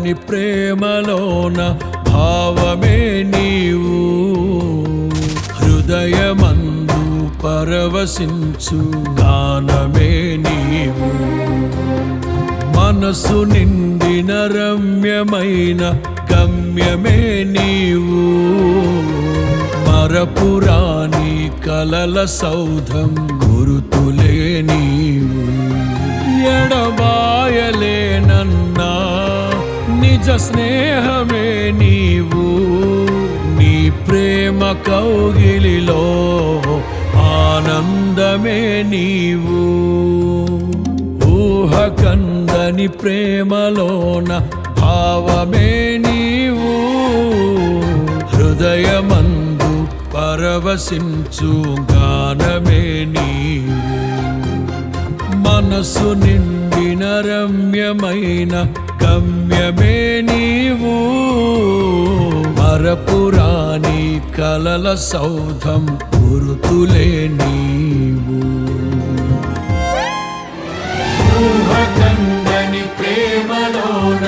కందని ప్రేమలోన భావమే నీవు హృదయమందు పరవశించు గానమే నీవు మనసు నిండిన రమ్యమైన గమ్యమే నీవు మరపురాని కలల సౌధం గురుతులే నీవు ఎడబాయలేనన్నా నిజ స్నేహమే నీవు నీ ప్రేమ కౌగిలిలో ఆనందమే నీవు ఊహ కందని ప్రేమలోన భావమే నీవు హృదయమందు పరవశించు గానమే నీవు మనసు నిండిన రమ్యమైన గమ్యమే నీవు మరపురాని కలల సౌధం గురుతులే నీవు ఊహ కందని ప్రేమలోన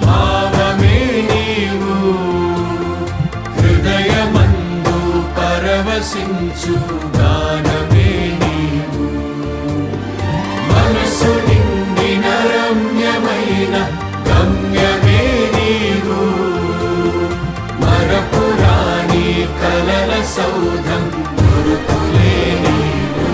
భావమే నీవు హృదయమందు పరవశించు గానమే నీవు మనసు నిండిన రమ్యమైన గమ్యమే నీవు మరపురాని కలల సౌధం గురుతులే నీవు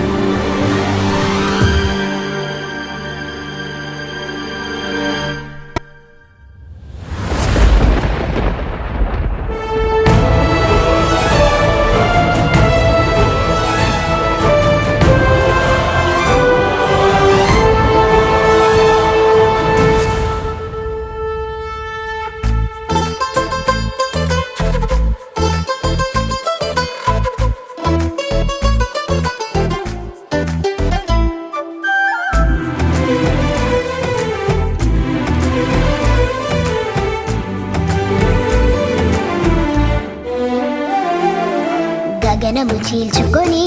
గగనము చీల్చుకొని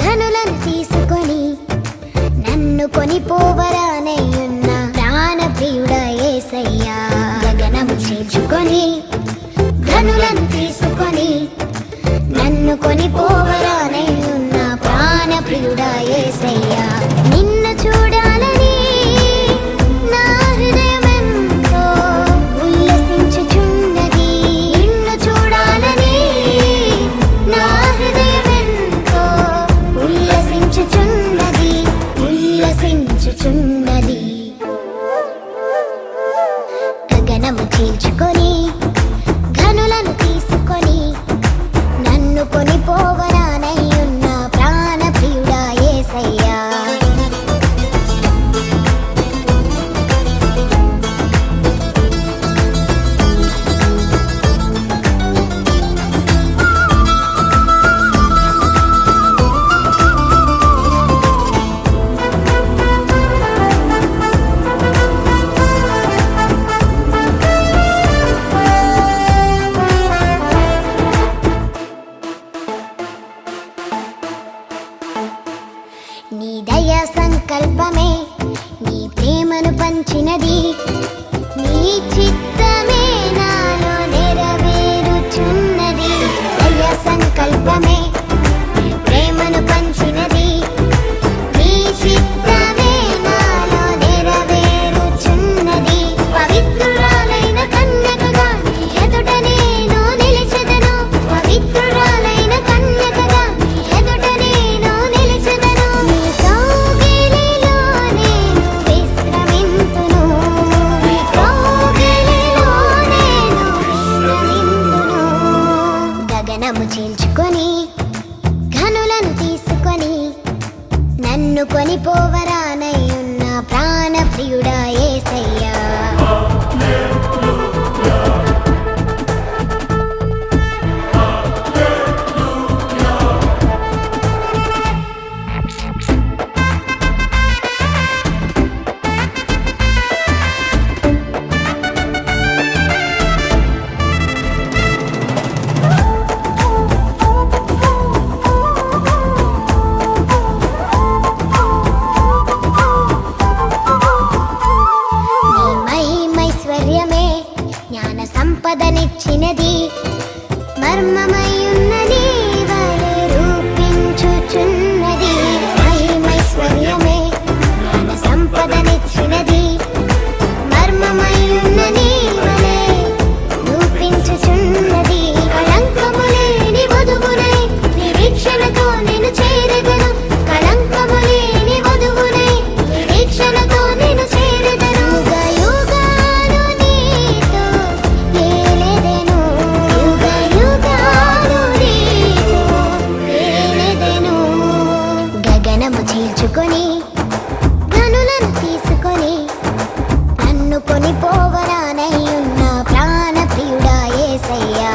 ఘనులను తీసుకొని నన్ను కొనిపోవరానయ్యున్న ప్రాణ ప్రియుడా యేసయ్యా గగనము చీల్చుకొని ఘనులను తీసుకొని నన్ను కొనిపోవరానయ్యున్న ప్రాణ ప్రియుడా యేసయ్యా నిన్ను చూడాలని నా హృదయమెంతో ఉల్లసించుచున్నది నిన్ను చూడాలని నా హృదయమెంతో ఉల్లసించుచున్నది గగనము చీల్చుకొని ఘనులను తీసుకొని నన్ను కొనిపోవరానయ్యున్న ప్రాణ ప్రియుడా యేసయ్యా సంపదనిచ్చినది మర్మమై ఉన్న నీ వలె రూపించుచున్నది మహిమైశ్వర్యమే జ్ఞాన సంపదనిచ్చినది మర్మమై ఉన్న నీ వలె రూపించుచున్నది కళంకము లేని వధువునై నిరీక్షణతో నేను చేరగను కళంకము లేని వధువునై నిరీక్షణతో నేను చేరగను యుగయుగాలు నీతో ఏలెదెను యుగయుగాలు నీతో ఏలెదెను గగనము చీల్చుకొని ధనులను తీసుకొని నన్ను కొనిపోవరానై ఉన్న ప్రాణ ప్రియుడా యేసయ్యా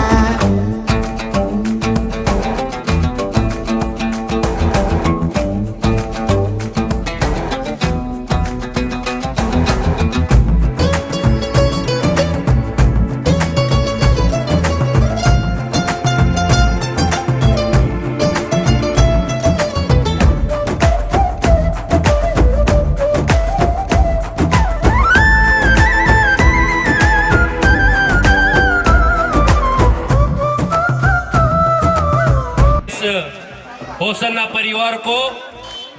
होसन्ना परिवार को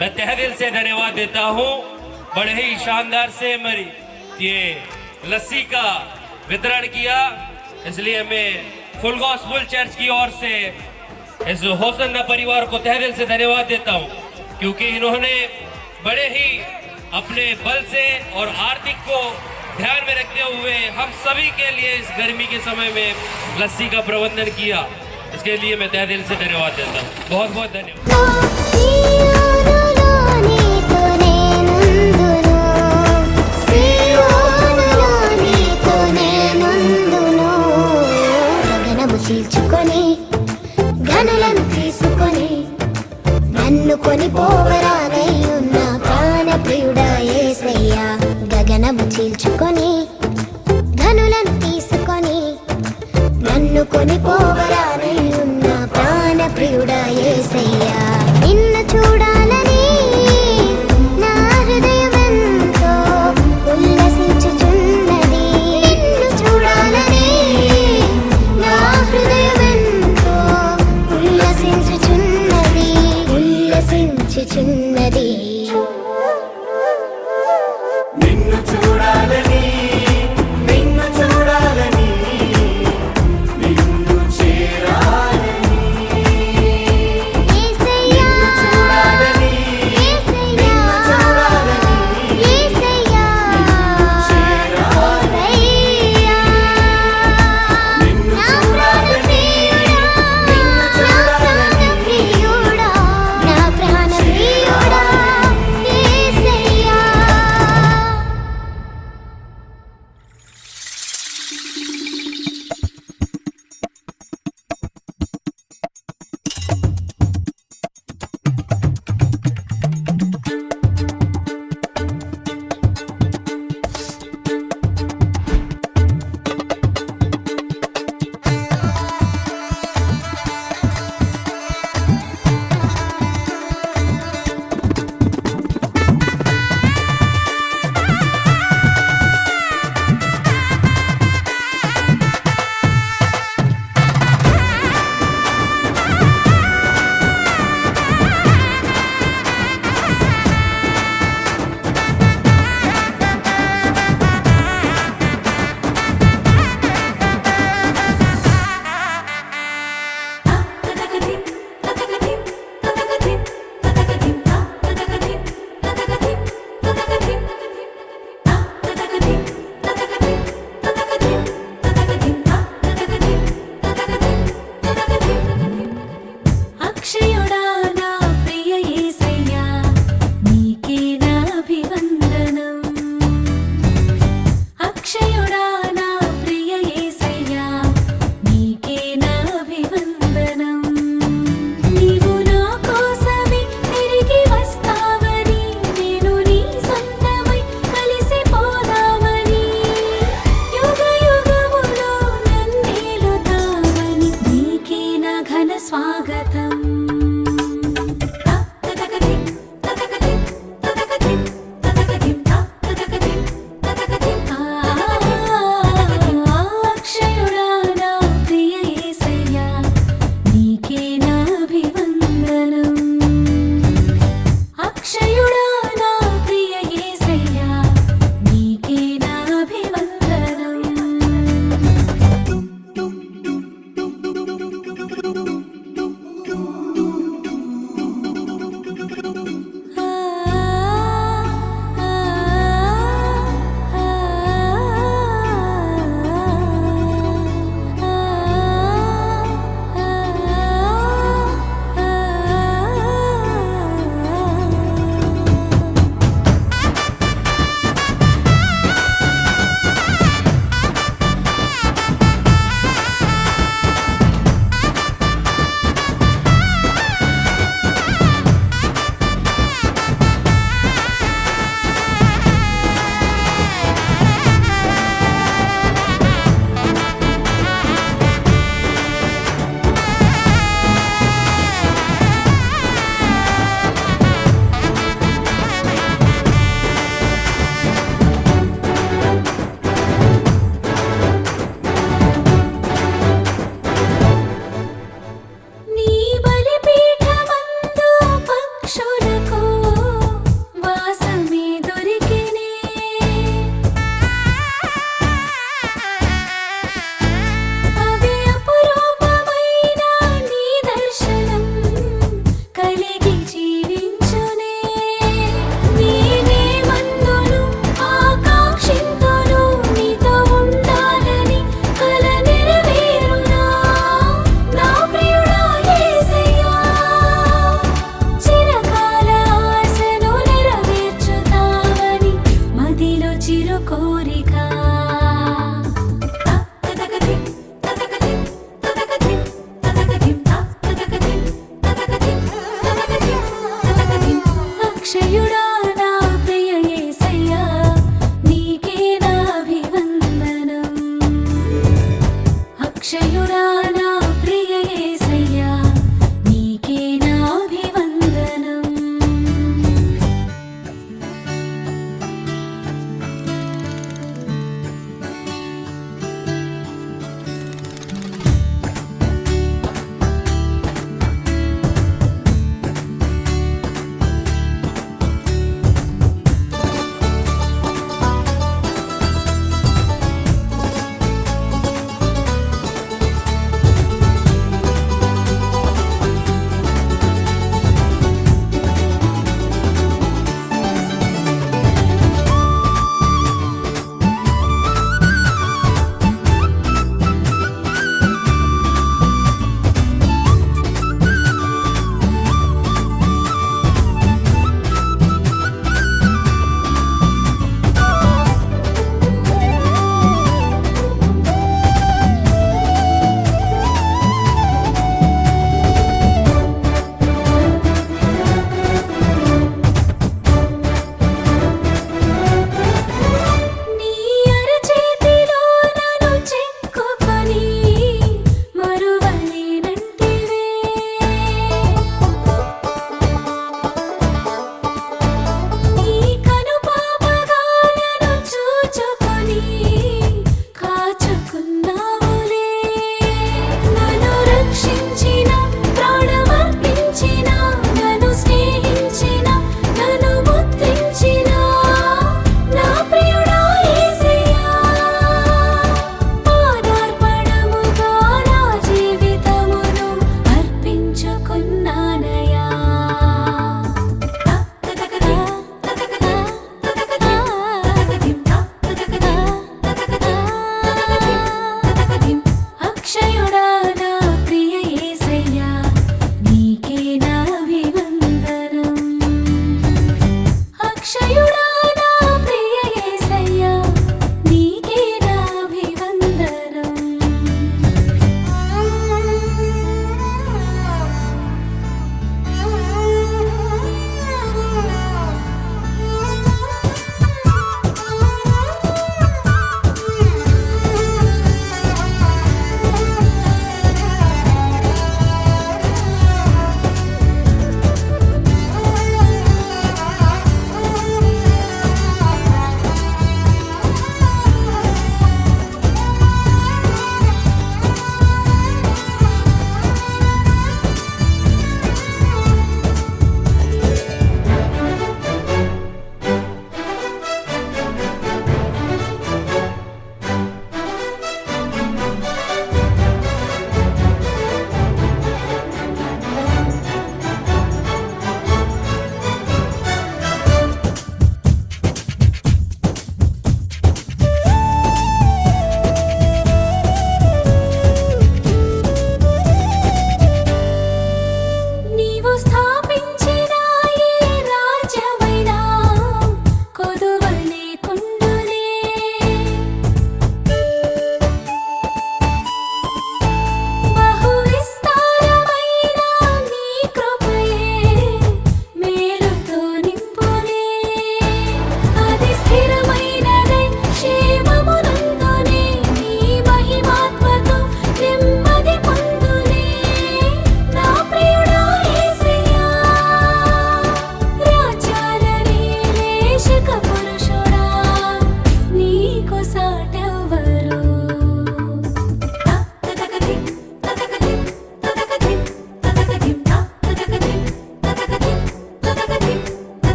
मैं तहे दिल से धन्यवाद देता हूँ। बड़े ही शानदार से मेरी ये लस्सी का वितरण किया, इसलिए मैं फुल गॉस्पेल चर्च की ओर से इस होसन्ना परिवार को तहे दिल से धन्यवाद देता हूँ, क्योंकि इन्होंने बड़े ही अपने बल से और आर्थिक को ध्यान में रखते हुए हम सभी के लिए इस गर्मी के समय में लस्सी का प्रबंधन किया। इसके लिए मैं तहे दिल से धन्यवाद देता हूँ। बहुत बहुत धन्यवाद। చీల్చుకొని ఘనులను తీసుకొని నన్ను కొనిపోవరానై ఉన్న ప్రాణ ప్రియుడా యేసయ్యా గగనము చీల్చుకొని ధనులను తీసుకొని నన్ను కొనిపోవరానై ఉన్న ప్రాణ ప్రియుడా యేసయ్యా నిన్ను చూడాలని నా హృదయమెంతో ఉల్లసించుచున్నది నిన్ను చూడాలని నా హృదయమెంతో ఉల్లసించుచున్నది ఉల్లసించుచున్నది నిన్ను చూడాలని నిన్ను చూడాలని నిన్ను చేరాలని యేసయ్యా నిన్ను చూడాలని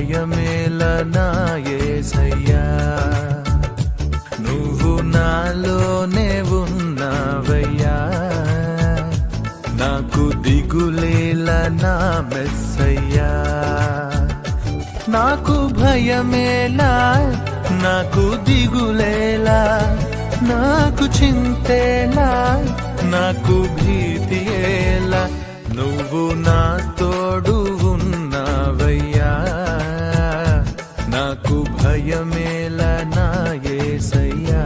భయమేల నా యేసయ్యా నువ్వు నాలోనే ఉన్నావయ్యా నాకు దిగులేల నా మెస్సయ్యా నాకు భయమేలా నాకు దిగులేలా నాకు చింతేలా నాకు భీతియేలా నువ్వు నా తోడు ఉన్నావయ్యా నాకు భయమేలా నా యేసయ్యా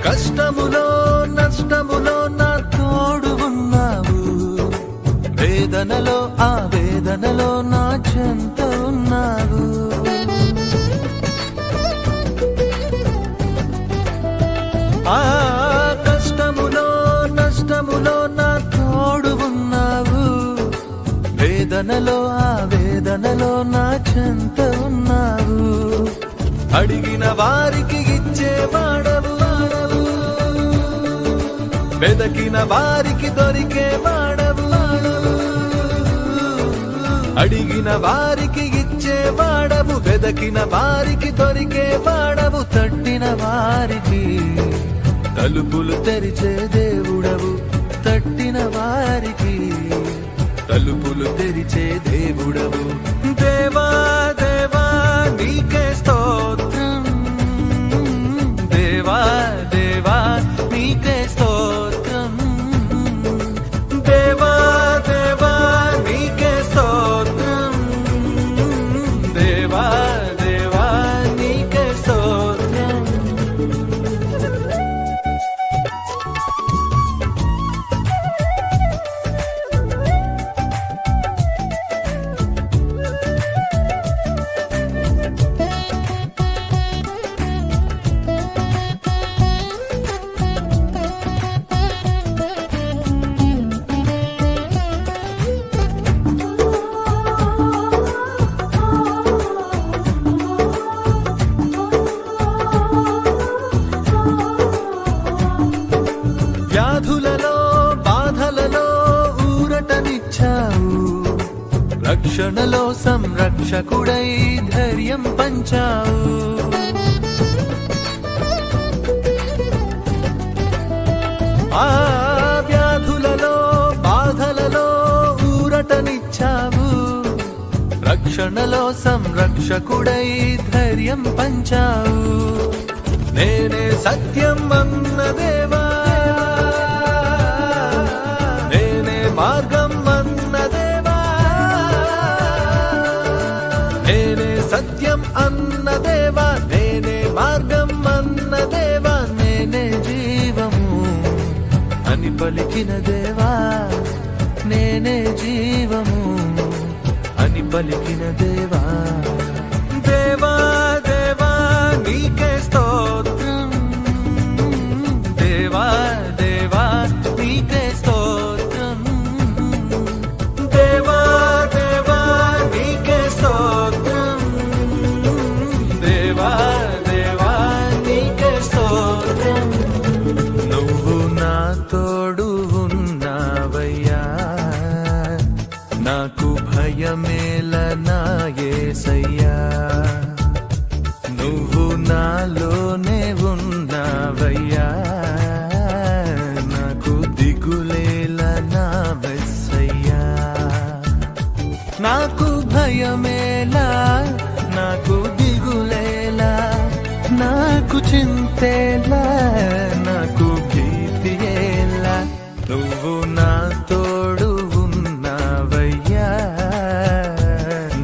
కష్టములో నష్టములో నా తోడు ఉన్నావు వేదనలో ఆ వేదనలో నా చెంత ఉన్నావు ఆ కష్టములో నష్టములో నా తోడు ఉన్నావు వేదనలో ఆ వేదనలో నా చెంత ఉన్నావు అడిగిన వారికి ఇచ్చేవాడవు వెదకిన వారికి దొరికే వాడవు అడిగిన వారికి ఇచ్చేవాడవు వెదకిన వారికి దొరికే వాడవు తట్టిన వారికి తలుపులు తెరిచే దేవుడవు తట్టిన వారికి తలుపులు తెరిచే దేవుడవు దేవా దేవా నీకే స్తోత్రం దేవా దేవా నీకే స్తోత్రం దేవా దేవా నీకే స్తోత్రం దేవా దేవా నీకే స్తోత్రం వ్యాధులలో బాధలలో ఊరటనిచ్చావు రక్షణలో సంరక్షకుడై ధైర్యం పంచావు ఆ వ్యాధులలో బాధలలో ఊరటనిచ్చావు రక్షణలో సంరక్షకుడై ధైర్యం పంచావు నేనే సత్యం అన్న దేవా నేనే మార్గం అన్న దేవా నేనే సత్యం అన్న దేవా నేనే మార్గం అన్న దేవా నేనే జీవము అని పలికిన దేవా నేనే జీవము అని పలికిన దేవా దేవా దేవా నీకే స్తోత్రం దేవా దేవా నీకే స్తోత్రం దేవా దేవా నీకే స్తోత్రం దేవా దేవా నీకే స్తోత్రం నువ్వు నా తోడు ఉన్నావయ్యా నాకు భయమేల నా యేసయ్యా నువ్వు నాలోనే ఉన్నావయ్యా నాకు దిగులేల నా మెస్సయ్యా నాకు భయమేలా నాకు దిగులేలా నాకు చింతేలా నాకు భీతియేలా నువ్వు నా తోడు ఉన్నావయ్యా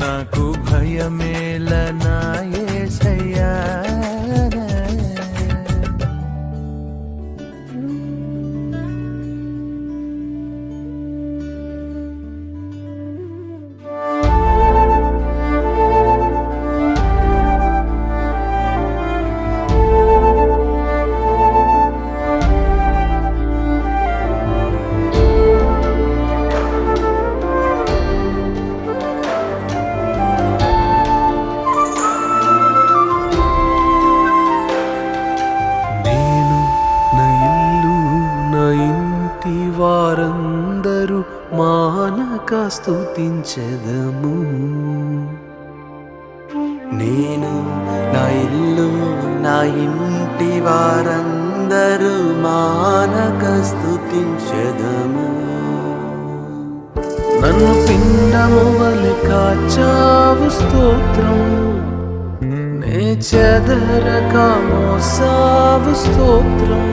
నాకు భయమేల నా యేసయ్యా స్తుతించెదము. నేను నా ఇల్లు నా ఇంటి వారందరూ మానక స్తుతించెదము. నన్ను పిండము వలె కాచావు స్తోత్రం, నే చెదరక మోసావు స్తోత్రం.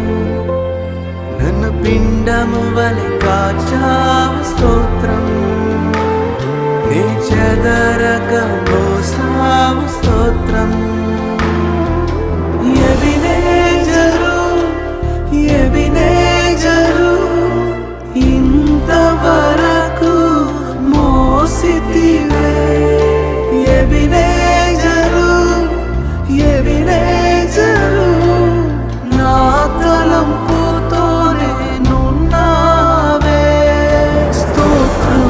నన్ను పిండము వలె కాచావు స్తోత్రం, నే చెదరక మోసావు స్తోత్రం. ఎబినేజరు ఎబినేజరు ఇంతవరకు మోసితివే. ఎబినేజరు ఎబినేజరు నా తలంపుతోనే నున్నావే. స్తోత్రం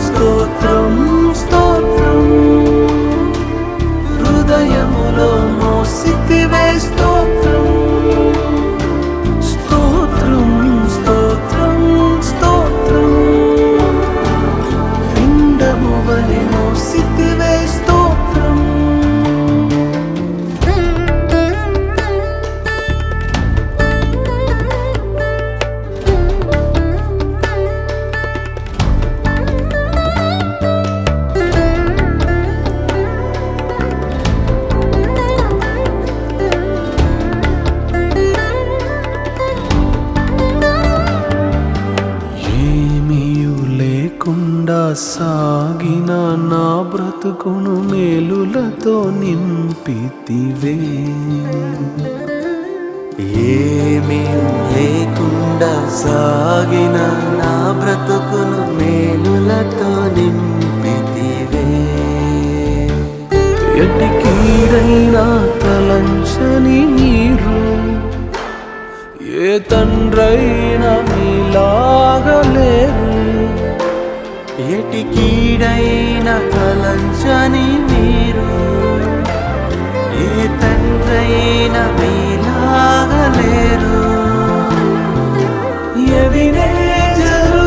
స్తోత్రం స్తోత్రం, హృదయములో మోసితివే. స్తోత్రం స్తోత్రం స్తోత్రం స్తోత్రం, పిండము వలె మోసితివే. స్తోత్రం లేకుండా సాగిన నా బ్రతుకును మేలులతో నింపితివే. ఏమీ లేకుండా సాగిన నా బ్రతుకును మేలులతో నింపితివే. ఎట్టి కీడైనా తలంచని మీరు, ఏ తండ్రైనా మీలాగలేరు. ఎటి కీడైన తలంచని మీరు, ఏ తండ్రైన మీలాగలేరు. ఎబినేజరు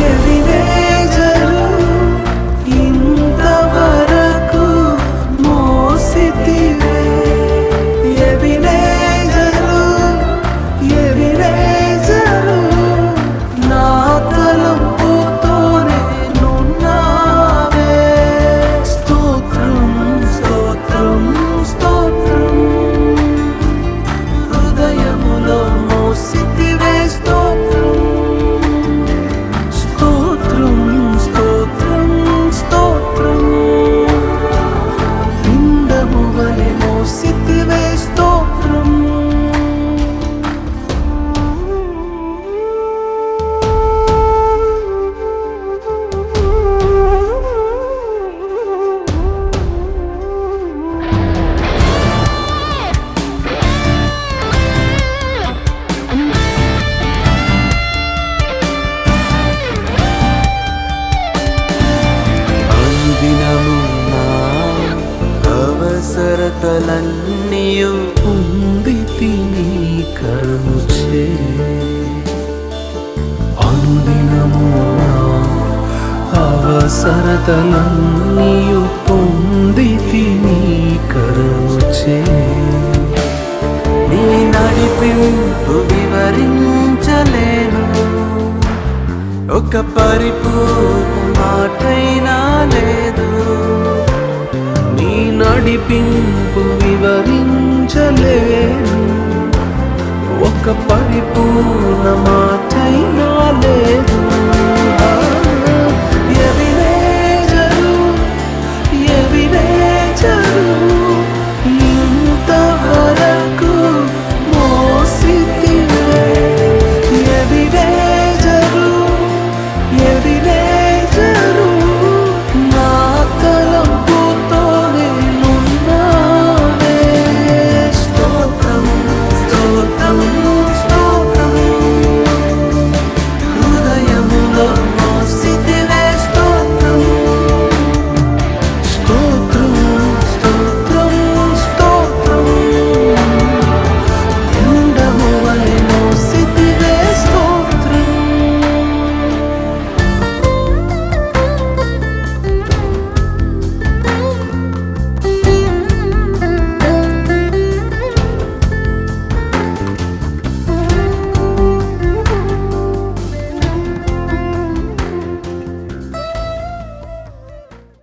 ఎబినేజరు ఇంతవరకు మోసితివే. ఎబినేజరు ఎబినేజరు నా తలంపుతోనే నున్నావే. స్తోత్రం స్తోత్రం స్తోత్రం, హృదయములో మోసితివే. స్తోత్రం స్తోత్రం స్తోత్రం స్తోత్రం, పిండము వలె మోసితివే. స్తోత్రం అనుదినము నా అవసరతలన్నీయు పొందితి నీ కరుణచే. అనుదినము నా అవసరతలన్నీయు పొందితి నీ కరుణచే. నీ నడిపింపు వివరించలేను, ఒక పరిపూర్ణ మాటైనా లేదు. నీ నడిపింపు వివరించలేను, ఒక పరిపూర్ణ